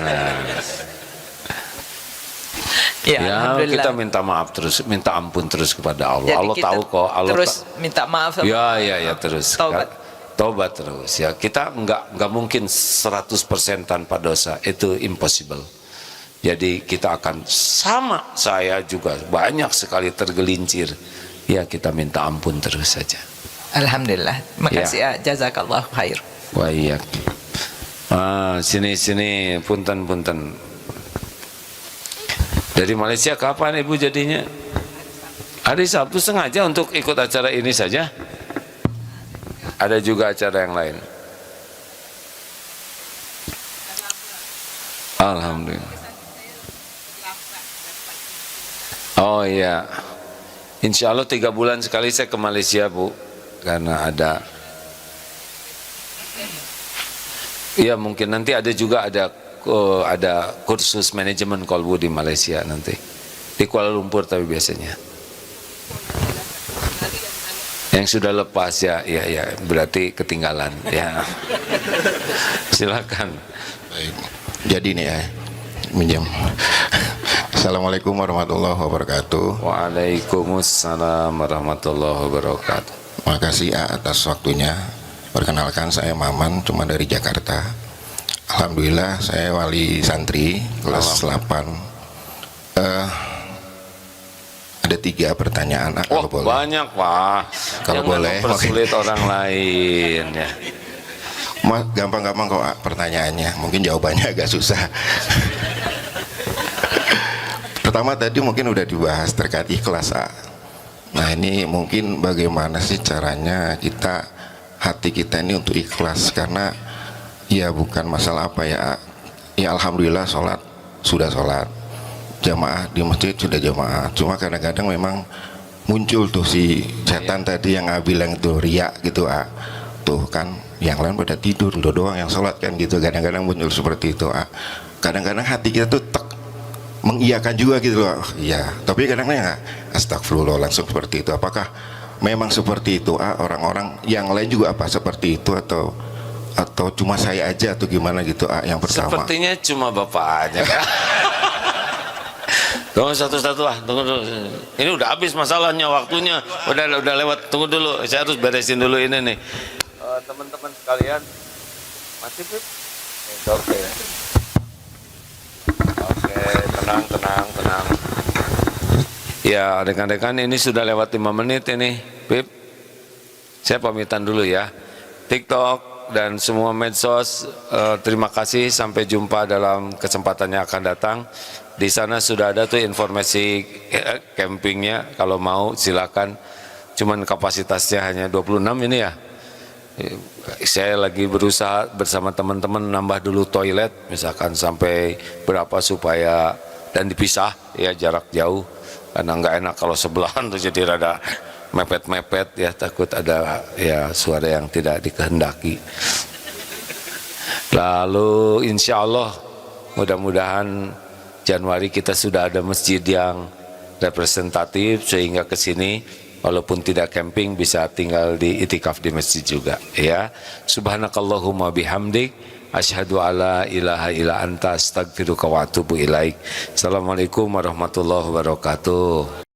Ya kita minta maaf terus, minta ampun terus kepada Allah. Jadi Allah tahu kok, Allah terus minta maaf sama ya terus tobat terus ya. Kita nggak mungkin 100% tanpa dosa, itu impossible. Jadi kita akan sama, saya juga banyak sekali tergelincir. Ya kita minta ampun terus saja. Alhamdulillah. Makasih ya. Jazakallah khair. Wa iyyak. Sini punten. Dari Malaysia kapan Ibu jadinya? Hari Sabtu sengaja untuk ikut acara ini saja? Ada juga acara yang lain? Alhamdulillah. Oh iya, insya Allah 3 bulan sekali saya ke Malaysia Bu, karena ada, ya mungkin nanti ada juga ada kursus manajemen kolbu di Malaysia nanti, di Kuala Lumpur tapi biasanya. Yang sudah lepas ya berarti ketinggalan ya. Silakan. Baik. Jadi nih ya, minjam. Assalamualaikum warahmatullahi wabarakatuh. Waalaikumsalam warahmatullahi wabarakatuh. Makasih atas waktunya. Perkenalkan saya Maman, cuma dari Jakarta. Alhamdulillah saya wali santri kelas 8. Ada 3 pertanyaan kalau boleh. Banyak Pak. Kalau boleh. Mempersulit orang lain ya. Gampang-gampang kok pertanyaannya. Mungkin jawabannya agak susah. Pertama tadi mungkin udah dibahas terkait ikhlas A. Nah ini mungkin bagaimana sih caranya hati kita ini untuk ikhlas, karena ya bukan masalah apa ya. Ya alhamdulillah sudah sholat jamaah di masjid, sudah jamaah. Cuma kadang-kadang memang muncul tuh si setan tadi yang bilang itu riak gitu tuh kan, yang lain pada tidur, lo doang yang sholat kan gitu. Kadang-kadang muncul seperti itu Kadang-kadang hati kita tuh mengiyakan juga gitu loh. Iya, tapi kadang-kadang astagfirullah langsung seperti itu. Apakah memang seperti itu orang-orang yang lain juga apa seperti itu atau cuma saya aja atau gimana gitu yang pertama? Sepertinya cuma Bapak aja. Tunggu satu-satu tunggu dulu. Ini udah habis masalahnya, waktunya udah lewat. Tunggu dulu, saya harus beresin dulu ini nih. Teman-teman sekalian, masih Pip? Oke. Tenang. Ya rekan-rekan, ini sudah lewat 5 menit ini Pip. Saya pamitan dulu ya. TikTok dan semua medsos, terima kasih. Sampai jumpa dalam kesempatan yang akan datang. Di sana sudah ada tuh informasi campingnya, kalau mau silakan. Cuman kapasitasnya hanya 26 ini ya. Saya lagi berusaha bersama teman-teman nambah dulu toilet, misalkan sampai berapa supaya, dan dipisah ya, jarak jauh, karena nggak enak kalau sebelahan tuh jadi rada mepet-mepet ya, takut ada ya suara yang tidak dikehendaki. Lalu insya Allah mudah-mudahan Januari kita sudah ada masjid yang representatif, sehingga ke sini walaupun tidak camping bisa tinggal di itikaf di masjid juga ya. Subhanakallahumma bihamdik asyhadu alla ilaha illa anta astaghfiruka wa atubu ilaik. Assalamualaikum warahmatullahi wabarakatuh.